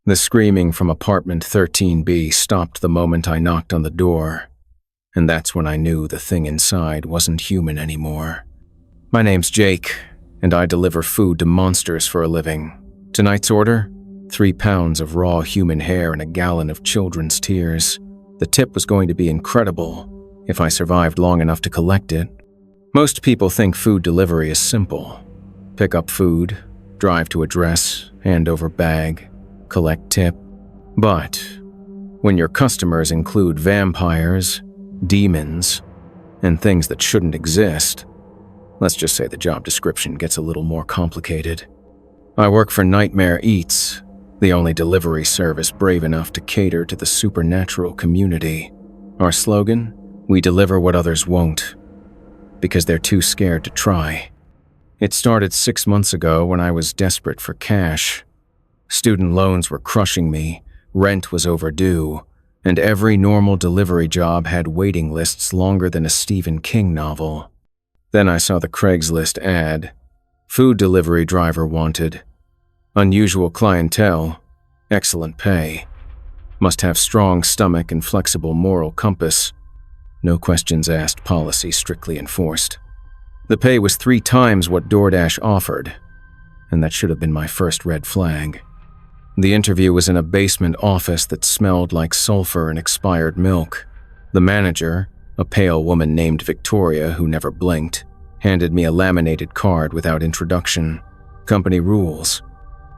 The screaming from apartment 13B stopped the moment I knocked on the door, and that's when I knew the thing inside wasn't human anymore. My name's Jake, and I deliver food to monsters for a living. Tonight's order? 3 pounds of raw human hair and a gallon of children's tears. The tip was going to be incredible if I survived long enough to collect it. Most people think food delivery is simple. Pick up food, drive to address, hand over bag, collect tip. But when your customers include vampires, demons, and things that shouldn't exist, let's just say the job description gets a little more complicated. I work for Nightmare Eats, the only delivery service brave enough to cater to the supernatural community. Our slogan? We deliver what others won't, because they're too scared to try. It started 6 months ago when I was desperate for cash. Student loans were crushing me, rent was overdue, and every normal delivery job had waiting lists longer than a Stephen King novel. Then I saw the Craigslist ad. Food delivery driver wanted. Unusual clientele, excellent pay. Must have strong stomach and flexible moral compass. No questions asked policy strictly enforced. The pay was 3 times what DoorDash offered, and that should have been my first red flag. The interview was in a basement office that smelled like sulfur and expired milk. The manager, a pale woman named Victoria who never blinked, handed me a laminated card without introduction. Company rules,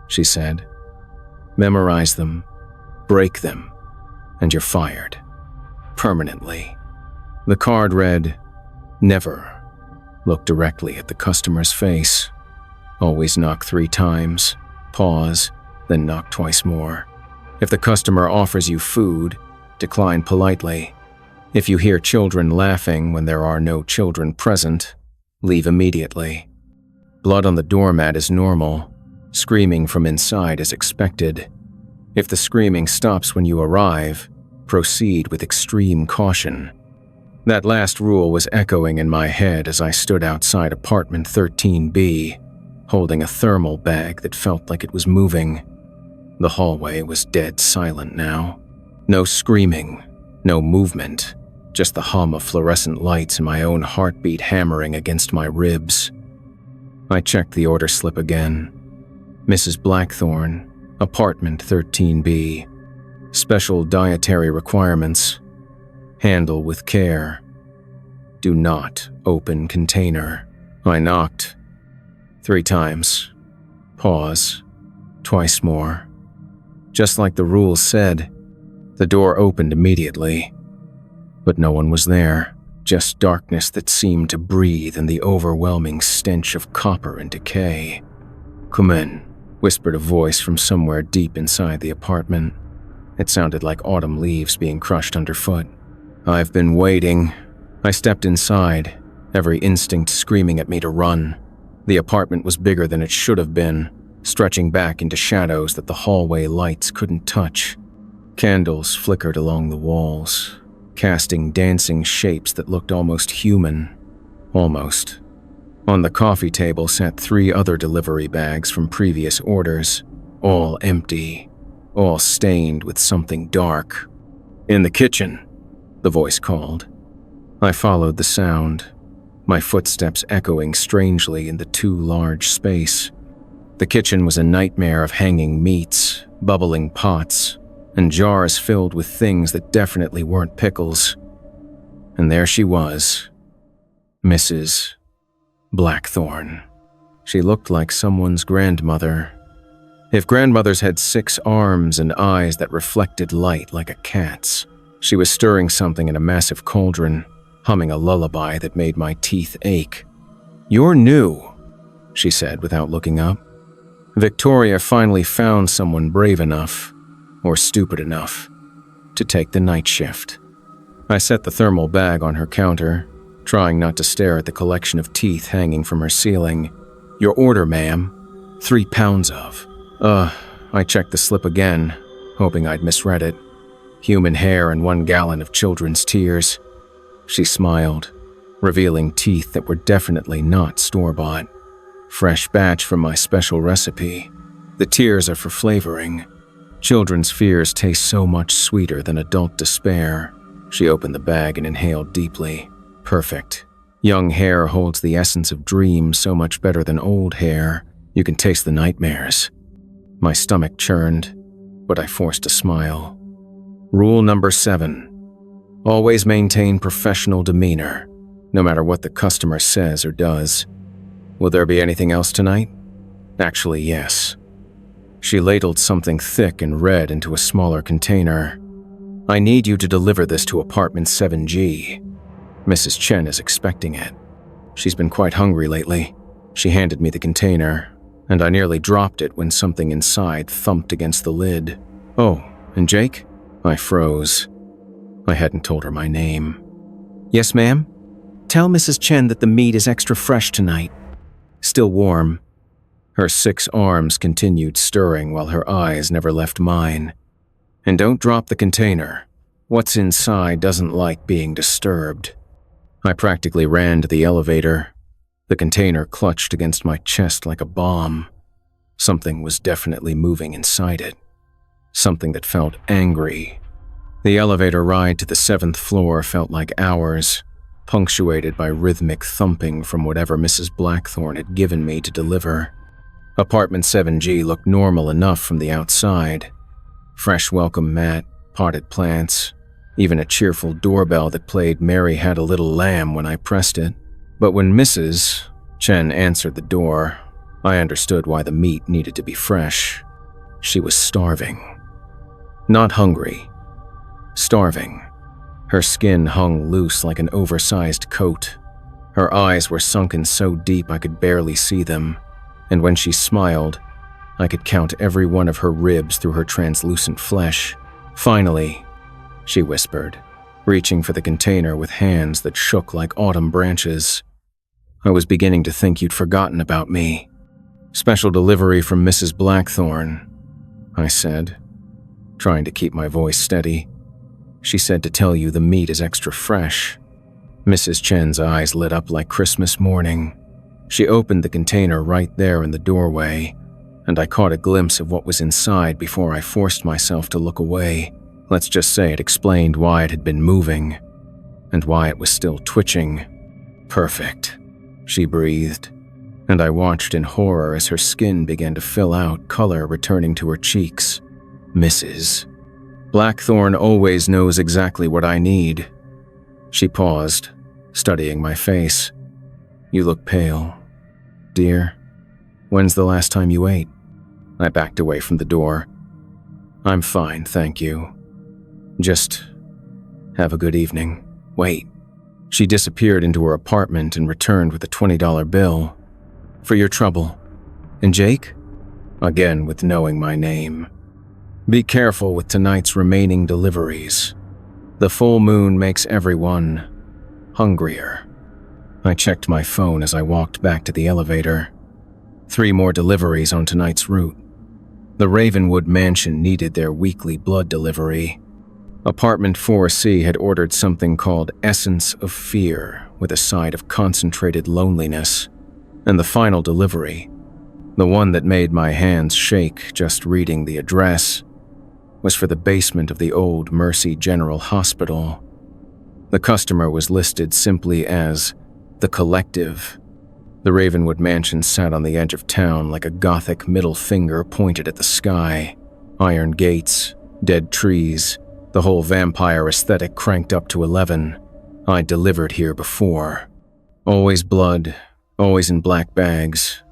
she said. Memorize them, break them, and you're fired. Permanently. The card read, never look directly at the customer's face. Always knock 3 times, pause, then knock twice more. If the customer offers you food, decline politely. If you hear children laughing when there are no children present, leave immediately. Blood on the doormat is normal. Screaming from inside is expected. If the screaming stops when you arrive, proceed with extreme caution. That last rule was echoing in my head as I stood outside apartment 13B, holding a thermal bag that felt like it was moving. The hallway was dead silent now. No screaming, no movement, just the hum of fluorescent lights and my own heartbeat hammering against my ribs. I checked the order slip again. Mrs. Blackthorne, apartment 13B. Special dietary requirements. Handle with care. Do not open container. I knocked 3 times. Pause. Twice more. Just like the rules said, the door opened immediately. But no one was there, just darkness that seemed to breathe and the overwhelming stench of copper and decay. Come in, whispered a voice from somewhere deep inside the apartment. It sounded like autumn leaves being crushed underfoot. I've been waiting. I stepped inside, every instinct screaming at me to run. The apartment was bigger than it should have been, stretching back into shadows that the hallway lights couldn't touch. Candles flickered along the walls, casting dancing shapes that looked almost human. Almost. On the coffee table sat 3 other delivery bags from previous orders, all empty, all stained with something dark. In the kitchen, the voice called. I followed the sound, my footsteps echoing strangely in the too large space. The kitchen was a nightmare of hanging meats, bubbling pots, and jars filled with things that definitely weren't pickles. And there she was, Mrs. Blackthorne. She looked like someone's grandmother. If grandmothers had 6 arms and eyes that reflected light like a cat's. She was stirring something in a massive cauldron, humming a lullaby that made my teeth ache. "You're new," she said without looking up. Victoria finally found someone brave enough, or stupid enough, to take the night shift. I set the thermal bag on her counter, trying not to stare at the collection of teeth hanging from her ceiling. "Your order, ma'am. 3 pounds of." I checked the slip again, hoping I'd misread it. Human hair and 1 gallon of children's tears. She smiled, revealing teeth that were definitely not store-bought. "Fresh batch from my special recipe. The tears are for flavoring. Children's fears taste so much sweeter than adult despair. She opened the bag and inhaled deeply. Perfect. Young hair holds the essence of dreams so much better than old hair. You can taste the nightmares. My stomach churned, but I forced a smile. Rule number 7. Always maintain professional demeanor, no matter what the customer says or does. Will there be anything else tonight? Actually, yes. She ladled something thick and red into a smaller container. I need you to deliver this to apartment 7G. Mrs. Chen is expecting it. She's been quite hungry lately. She handed me the container, and I nearly dropped it when something inside thumped against the lid. Oh, and Jake? I froze. I hadn't told her my name. Yes, ma'am? Tell Mrs. Chen that the meat is extra fresh tonight. Still warm. Her 6 arms continued stirring while her eyes never left mine. And don't drop the container. What's inside doesn't like being disturbed. I practically ran to the elevator. The container clutched against my chest like a bomb. Something was definitely moving inside it. Something that felt angry. The elevator ride to the 7th floor felt like hours, punctuated by rhythmic thumping from whatever Mrs. Blackthorne had given me to deliver. Apartment 7G looked normal enough from the outside. Fresh welcome mat, potted plants, even a cheerful doorbell that played Mary Had a Little Lamb when I pressed it. But when Mrs. Chen answered the door, I understood why the meat needed to be fresh. She was starving. Not hungry. Starving. Her skin hung loose like an oversized coat. Her eyes were sunken so deep I could barely see them, and when she smiled, I could count every one of her ribs through her translucent flesh. Finally, she whispered, reaching for the container with hands that shook like autumn branches. I was beginning to think you'd forgotten about me. Special delivery from Mrs. Blackthorne, I said, trying to keep my voice steady. She said to tell you the meat is extra fresh. Mrs. Chen's eyes lit up like Christmas morning. She opened the container right there in the doorway, and I caught a glimpse of what was inside before I forced myself to look away. Let's just say it explained why it had been moving, and why it was still twitching. Perfect, she breathed, and I watched in horror as her skin began to fill out, color returning to her cheeks. Mrs. Blackthorne always knows exactly what I need. She paused, studying my face. You look pale. Dear, when's the last time you ate? I backed away from the door. I'm fine, thank you. Just have a good evening. Wait. She disappeared into her apartment and returned with a $20 bill. For your trouble. And Jake? Again with knowing my name. Be careful with tonight's remaining deliveries. The full moon makes everyone hungrier. I checked my phone as I walked back to the elevator. 3 more deliveries on tonight's route. The Ravenwood mansion needed their weekly blood delivery. Apartment 4C had ordered something called Essence of Fear with a side of concentrated loneliness. And the final delivery, the one that made my hands shake just reading the address, was for the basement of the old Mercy General Hospital. The customer was listed simply as The Collective. The Ravenwood mansion sat on the edge of town like a gothic middle finger pointed at the sky. Iron gates, dead trees, the whole vampire aesthetic cranked up to 11. I'd delivered here before. Always blood, always in black bags,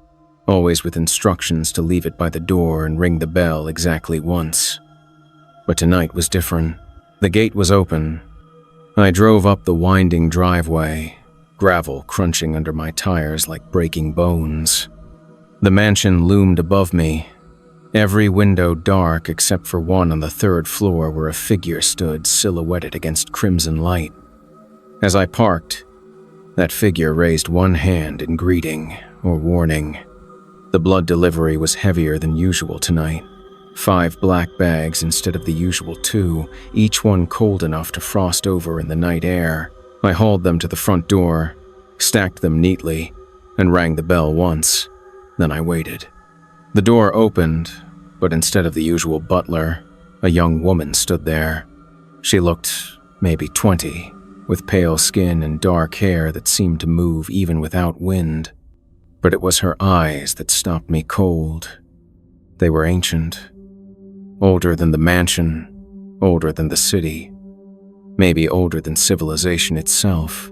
always with instructions to leave it by the door and ring the bell exactly once. But tonight was different. The gate was open. I drove up the winding driveway, gravel crunching under my tires like breaking bones. The mansion loomed above me, every window dark except for one on the 3rd floor where a figure stood silhouetted against crimson light. As I parked, that figure raised one hand in greeting or warning. The blood delivery was heavier than usual tonight. 5 black bags instead of the usual 2, each one cold enough to frost over in the night air. I hauled them to the front door, stacked them neatly, and rang the bell once. Then I waited. The door opened, but instead of the usual butler, a young woman stood there. She looked maybe 20, with pale skin and dark hair that seemed to move even without wind. But it was her eyes that stopped me cold. They were ancient. Older than the mansion, older than the city, maybe older than civilization itself.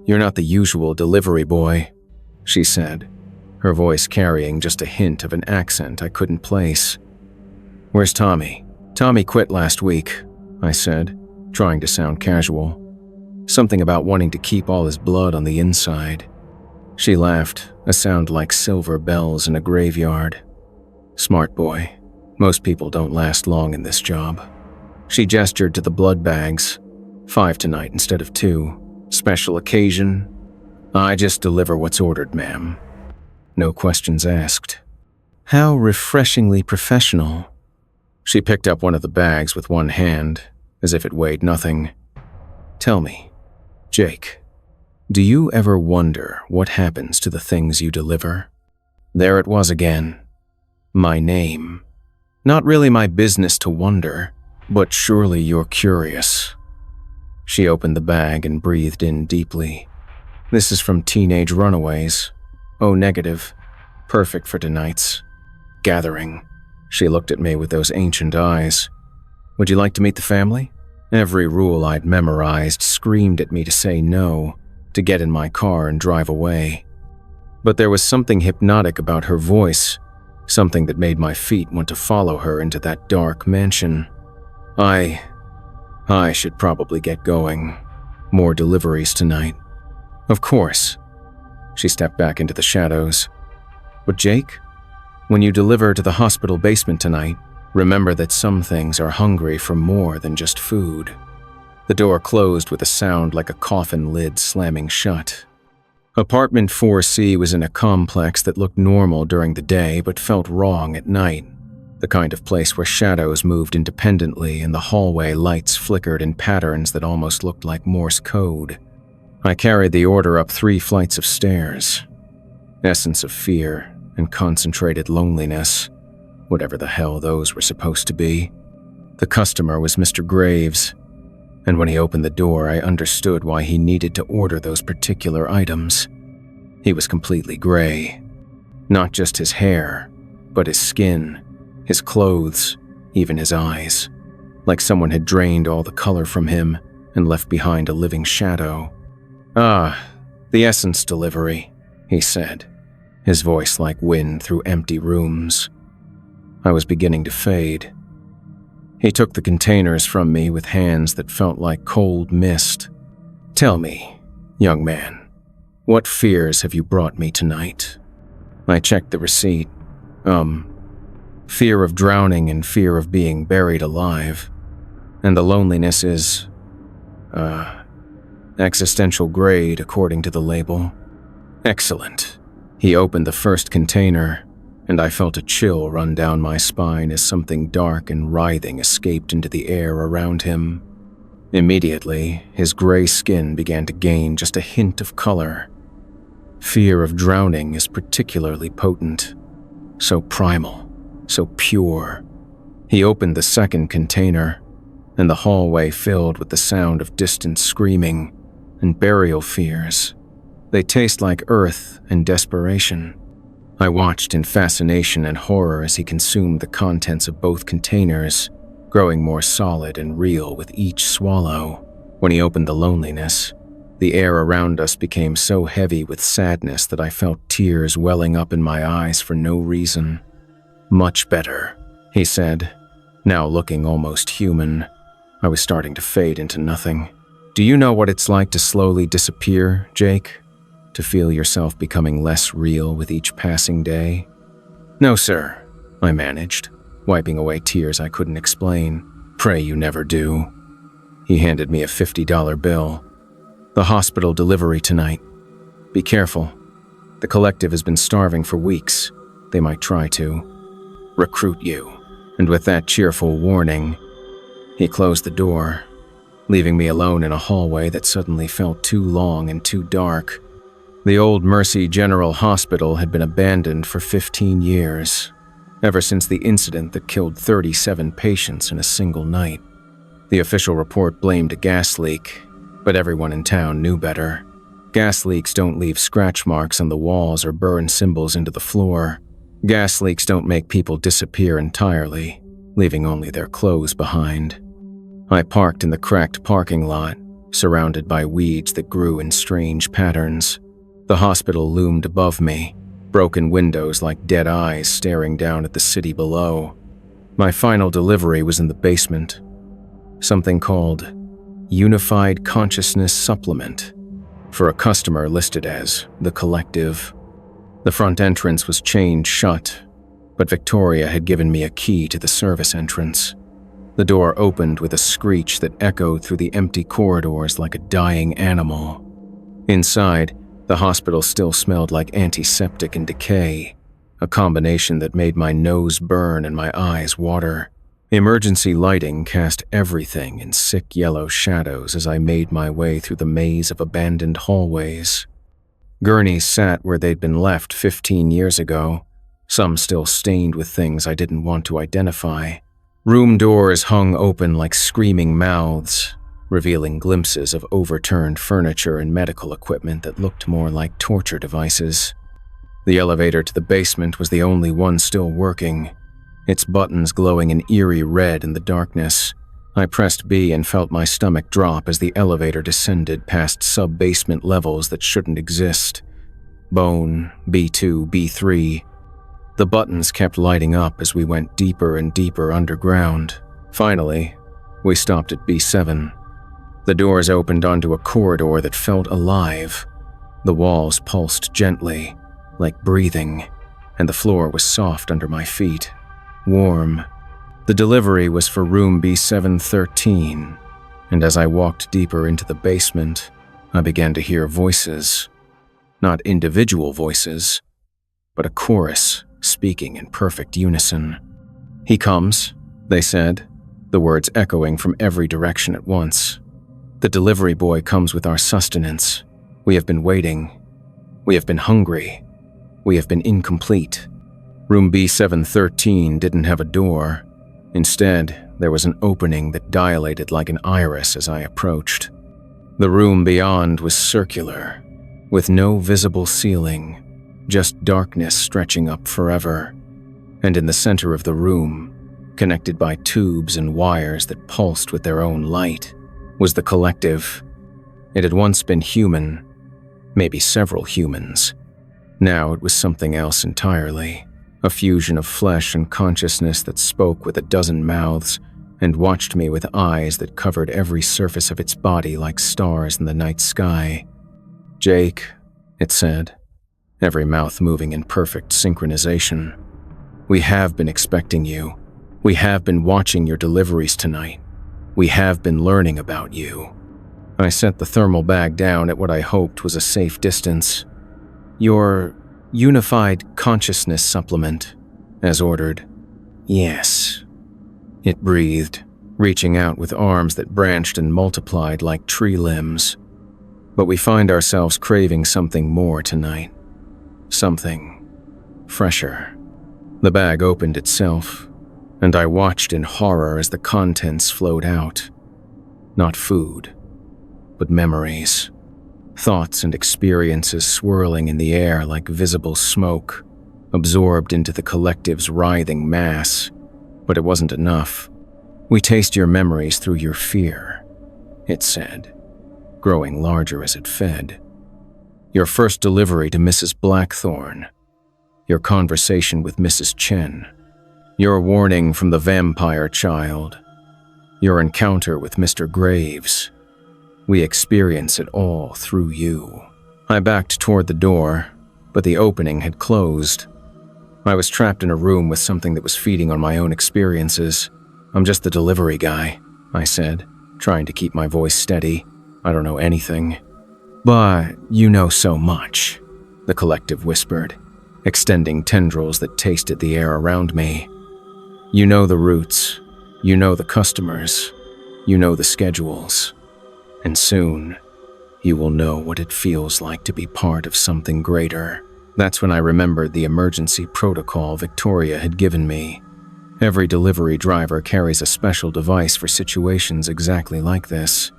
"You're not the usual delivery boy," she said, her voice carrying just a hint of an accent I couldn't place. "Where's Tommy?" "Tommy quit last week," I said, trying to sound casual. Something about wanting to keep all his blood on the inside. She laughed, a sound like silver bells in a graveyard. "Smart boy. Most people don't last long in this job." She gestured to the blood bags. 5 tonight instead of 2. Special occasion? "I just deliver what's ordered, ma'am." No questions asked. How refreshingly professional. She picked up one of the bags with one hand, as if it weighed nothing. "Tell me, Jake, do you ever wonder what happens to the things you deliver?" There it was again. My name. Not really my business to wonder, but surely you're curious. She opened the bag and breathed in deeply. "This is from Teenage Runaways. O negative. Perfect for tonight's gathering." She looked at me with those ancient eyes. "Would you like to meet the family?" Every rule I'd memorized screamed at me to say no, to get in my car and drive away. But there was something hypnotic about her voice, something that made my feet want to follow her into that dark mansion. I should probably get going. More deliveries tonight. "Of course." She stepped back into the shadows. "But Jake, when you deliver to the hospital basement tonight, remember that some things are hungry for more than just food." The door closed with a sound like a coffin lid slamming shut. Apartment 4C was in a complex that looked normal during the day but felt wrong at night. The kind of place where shadows moved independently and the hallway lights flickered in patterns that almost looked like Morse code. I carried the order up 3 flights of stairs. Essence of fear and concentrated loneliness, whatever the hell those were supposed to be. The customer was Mr. Graves, and when he opened the door, I understood why he needed to order those particular items. He was completely gray. Not just his hair, but his skin, his clothes, even his eyes. Like someone had drained all the color from him and left behind a living shadow. "Ah, the essence delivery," he said, his voice like wind through empty rooms. I was beginning to fade. He took the containers from me with hands that felt like cold mist. "Tell me, young man, what fears have you brought me tonight?" I checked the receipt. Fear of drowning and fear of being buried alive. And the loneliness is, existential grade according to the label. Excellent. He opened the first container, and I felt a chill run down my spine as something dark and writhing escaped into the air around him. Immediately, his gray skin began to gain just a hint of color. Fear of drowning is particularly potent, so primal, so pure. He opened the second container, and the hallway filled with the sound of distant screaming and burial fears. They taste like earth and desperation. I watched in fascination and horror as he consumed the contents of both containers, growing more solid and real with each swallow. When he opened the loneliness, the air around us became so heavy with sadness that I felt tears welling up in my eyes for no reason. "Much better," he said, now looking almost human. I was starting to fade into nothing. "Do you know what it's like to slowly disappear, Jake? To feel yourself becoming less real with each passing day?" "No, sir," I managed, wiping away tears I couldn't explain. "Pray you never do." He handed me a $50 bill. "The hospital delivery tonight. Be careful. The collective has been starving for weeks. They might try to recruit you." And with that cheerful warning, he closed the door, leaving me alone in a hallway that suddenly felt too long and too dark. The old Mercy General Hospital had been abandoned for 15 years, ever since the incident that killed 37 patients in a single night. The official report blamed a gas leak, but everyone in town knew better. Gas leaks don't leave scratch marks on the walls or burn symbols into the floor. Gas leaks don't make people disappear entirely, leaving only their clothes behind. I parked in the cracked parking lot, surrounded by weeds that grew in strange patterns. The hospital loomed above me, broken windows like dead eyes staring down at the city below. My final delivery was in the basement. Something called Unified Consciousness Supplement, for a customer listed as The Collective. The front entrance was chained shut, but Victoria had given me a key to the service entrance. The door opened with a screech that echoed through the empty corridors like a dying animal. Inside, the hospital still smelled like antiseptic and decay, a combination that made my nose burn and my eyes water. Emergency lighting cast everything in sick yellow shadows as I made my way through the maze of abandoned hallways. Gurneys sat where they'd been left 15 years ago, some still stained with things I didn't want to identify. Room doors hung open like screaming mouths, revealing glimpses of overturned furniture and medical equipment that looked more like torture devices. The elevator to the basement was the only one still working, its buttons glowing an eerie red in the darkness. I pressed B and felt my stomach drop as the elevator descended past sub-basement levels that shouldn't exist. Bone, B2, B3. The buttons kept lighting up as we went deeper and deeper underground. Finally, we stopped at B7. The doors opened onto a corridor that felt alive. The walls pulsed gently, like breathing, and the floor was soft under my feet. Warm. The delivery was for room B713, and as I walked deeper into the basement, I began to hear voices. Not individual voices, but a chorus speaking in perfect unison. "He comes," they said, the words echoing from every direction at once. "The delivery boy comes with our sustenance. We have been waiting. We have been hungry. We have been incomplete." Room B713 didn't have a door. Instead, there was an opening that dilated like an iris as I approached. The room beyond was circular, with no visible ceiling, just darkness stretching up forever. And in the center of the room, connected by tubes and wires that pulsed with their own light, was the Collective. It had once been human, maybe several humans. Now it was something else entirely. A fusion of flesh and consciousness that spoke with a dozen mouths and watched me with eyes that covered every surface of its body like stars in the night sky. "Jake," it said, every mouth moving in perfect synchronization. "We have been expecting you. We have been watching your deliveries tonight. We have been learning about you." I set the thermal bag down at what I hoped was a safe distance. "Your Unified Consciousness Supplement," as ordered. "Yes," it breathed, reaching out with arms that branched and multiplied like tree limbs. "But we find ourselves craving something more tonight. Something fresher." The bag opened itself, and I watched in horror as the contents flowed out. Not food, but memories. Thoughts and experiences swirling in the air like visible smoke, absorbed into the Collective's writhing mass. But it wasn't enough. "We taste your memories through your fear," it said, growing larger as it fed. "Your first delivery to Mrs. Blackthorne. Your conversation with Mrs. Chen. Your warning from the vampire child. Your encounter with Mr. Graves. We experience it all through you." I backed toward the door, but the opening had closed. I was trapped in a room with something that was feeding on my own experiences. "I'm just the delivery guy," I said, trying to keep my voice steady. "I don't know anything." "But you know so much," the Collective whispered, extending tendrils that tasted the air around me. "You know the routes. You know the customers. You know the schedules. And soon, you will know what it feels like to be part of something greater." That's when I remembered the emergency protocol Victoria had given me. Every delivery driver carries a special device for situations exactly like this.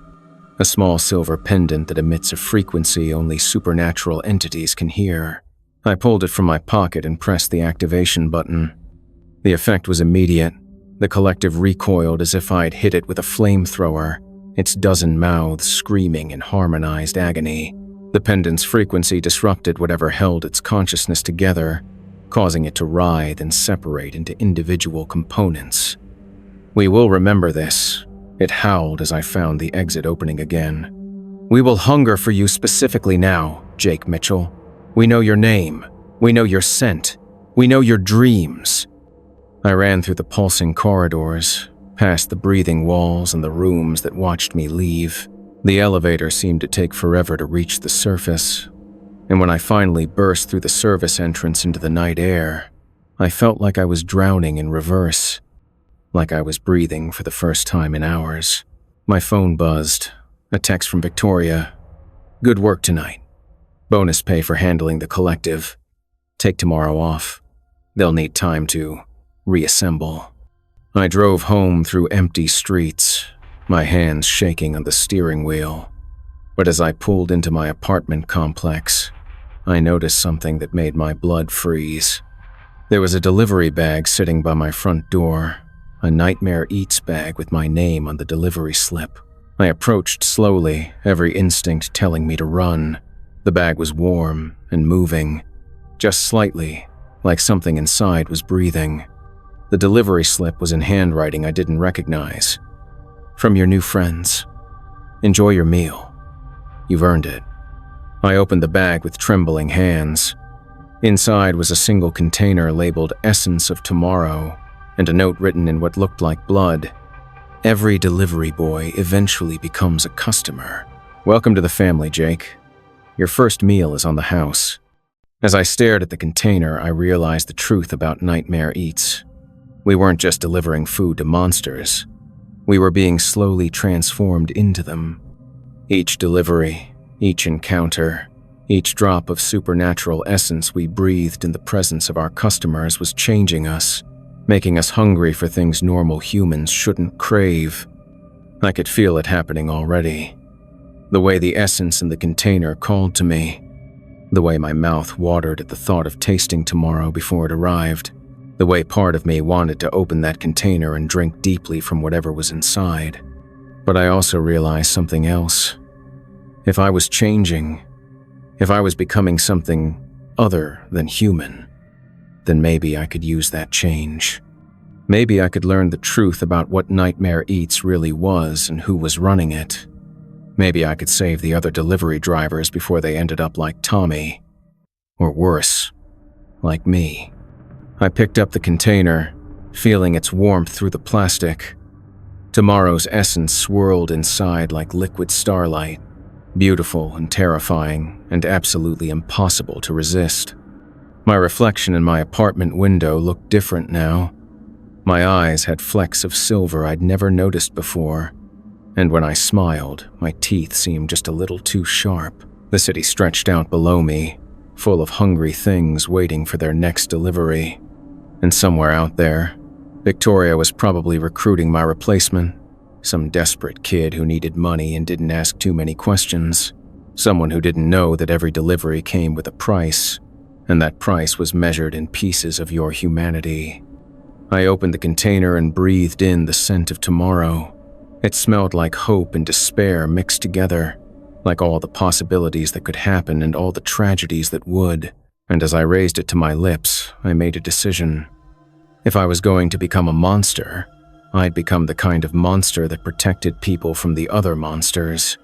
A small silver pendant that emits a frequency only supernatural entities can hear. I pulled it from my pocket and pressed the activation button. The effect was immediate. The collective recoiled as if I'd hit it with a flamethrower, its dozen mouths screaming in harmonized agony. The pendant's frequency disrupted whatever held its consciousness together, causing it to writhe and separate into individual components. "We will remember this," it howled as I found the exit opening again. "We will hunger for you specifically now, Jake Mitchell. We know your name. We know your scent. We know your dreams." I ran through the pulsing corridors, past the breathing walls and the rooms that watched me leave. The elevator seemed to take forever to reach the surface, and when I finally burst through the service entrance into the night air, I felt like I was drowning in reverse, like I was breathing for the first time in hours. My phone buzzed, a text from Victoria. "Good work tonight. Bonus pay for handling the collective. Take tomorrow off. They'll need time to reassemble." I drove home through empty streets, my hands shaking on the steering wheel. But as I pulled into my apartment complex, I noticed something that made my blood freeze. There was a delivery bag sitting by my front door, a Nightmare Eats bag with my name on the delivery slip. I approached slowly, every instinct telling me to run. The bag was warm and moving, just slightly, like something inside was breathing. The delivery slip was in handwriting I didn't recognize. "From your new friends. Enjoy your meal. You've earned it." I opened the bag with trembling hands. Inside was a single container labeled Essence of Tomorrow, and a note written in what looked like blood. "Every delivery boy eventually becomes a customer. Welcome to the family, Jake. Your first meal is on the house." As I stared at the container, I realized the truth about Nightmare Eats. We weren't just delivering food to monsters. We were being slowly transformed into them. Each delivery, each encounter, each drop of supernatural essence we breathed in the presence of our customers was changing us, making us hungry for things normal humans shouldn't crave. I could feel it happening already. The way the essence in the container called to me. The way my mouth watered at the thought of tasting tomorrow before it arrived. The way part of me wanted to open that container and drink deeply from whatever was inside. But I also realized something else. If I was changing, if I was becoming something other than human, then maybe I could use that change. Maybe I could learn the truth about what Nightmare Eats really was and who was running it. Maybe I could save the other delivery drivers before they ended up like Tommy. Or worse, like me. I picked up the container, feeling its warmth through the plastic. Tomorrow's essence swirled inside like liquid starlight, beautiful and terrifying, and absolutely impossible to resist. My reflection in my apartment window looked different now. My eyes had flecks of silver I'd never noticed before, and when I smiled, my teeth seemed just a little too sharp. The city stretched out below me, full of hungry things waiting for their next delivery. And somewhere out there, Victoria was probably recruiting my replacement, some desperate kid who needed money and didn't ask too many questions, someone who didn't know that every delivery came with a price, and that price was measured in pieces of your humanity. I opened the container and breathed in the scent of tomorrow. It smelled like hope and despair mixed together, like all the possibilities that could happen and all the tragedies that would. And as I raised it to my lips, I made a decision. If I was going to become a monster, I'd become the kind of monster that protected people from the other monsters.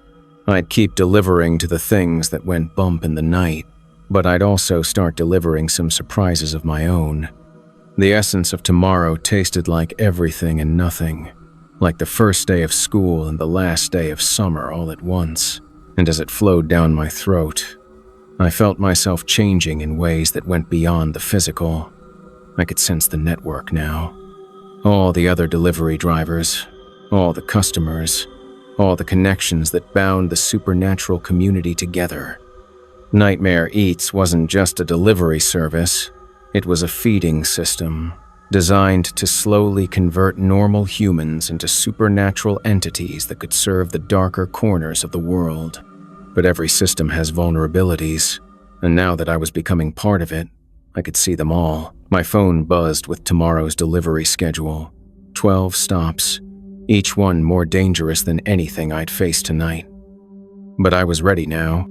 I'd keep delivering to the things that went bump in the night, but I'd also start delivering some surprises of my own. The essence of tomorrow tasted like everything and nothing, like the first day of school and the last day of summer all at once. And as it flowed down my throat, I felt myself changing in ways that went beyond the physical. I could sense the network now. All the other delivery drivers, all the customers, all the connections that bound the supernatural community together. Nightmare Eats wasn't just a delivery service, it was a feeding system designed to slowly convert normal humans into supernatural entities that could serve the darker corners of the world. But every system has vulnerabilities, and now that I was becoming part of it, I could see them all. My phone buzzed with tomorrow's delivery schedule. 12 stops, each one more dangerous than anything I'd faced tonight. But I was ready now.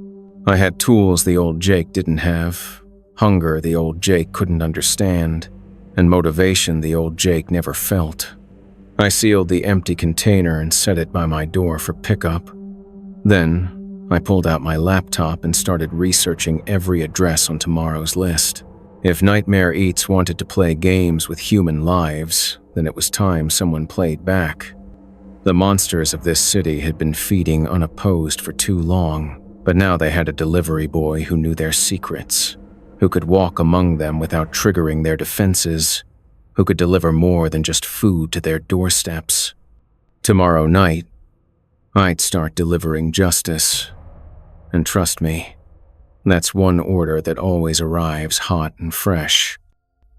I had tools the old Jake didn't have, hunger the old Jake couldn't understand, and motivation the old Jake never felt. I sealed the empty container and set it by my door for pickup. Then, I pulled out my laptop and started researching every address on tomorrow's list. If Nightmare Eats wanted to play games with human lives, then it was time someone played back. The monsters of this city had been feeding unopposed for too long, but now they had a delivery boy who knew their secrets, who could walk among them without triggering their defenses, who could deliver more than just food to their doorsteps. Tomorrow night, I'd start delivering justice. And trust me, that's one order that always arrives hot and fresh.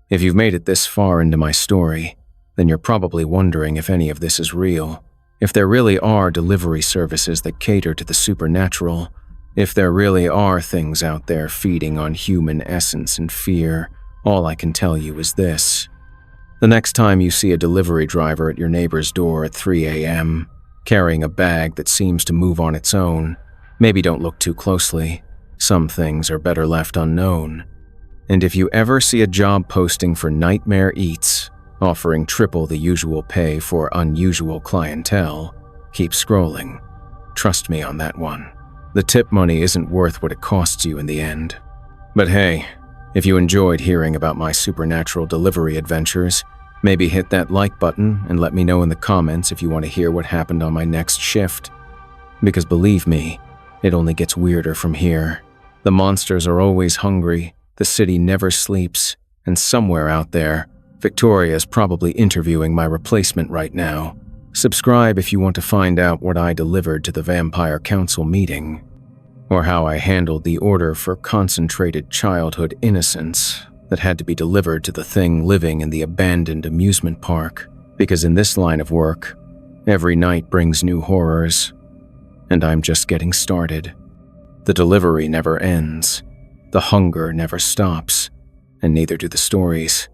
If you've made it this far into my story, then you're probably wondering if any of this is real. If there really are delivery services that cater to the supernatural, if there really are things out there feeding on human essence and fear, all I can tell you is this. The next time you see a delivery driver at your neighbor's door at 3 a.m., carrying a bag that seems to move on its own, maybe don't look too closely. Some things are better left unknown. And if you ever see a job posting for Nightmare Eats, offering triple the usual pay for unusual clientele, keep scrolling. Trust me on that one. The tip money isn't worth what it costs you in the end. But hey, if you enjoyed hearing about my supernatural delivery adventures, maybe hit that like button and let me know in the comments if you want to hear what happened on my next shift. Because believe me, it only gets weirder from here. The monsters are always hungry, the city never sleeps, and somewhere out there, Victoria's probably interviewing my replacement right now. Subscribe if you want to find out what I delivered to the Vampire Council meeting, or how I handled the order for concentrated childhood innocence that had to be delivered to the thing living in the abandoned amusement park, because in this line of work, every night brings new horrors, and I'm just getting started. The delivery never ends, the hunger never stops, and neither do the stories.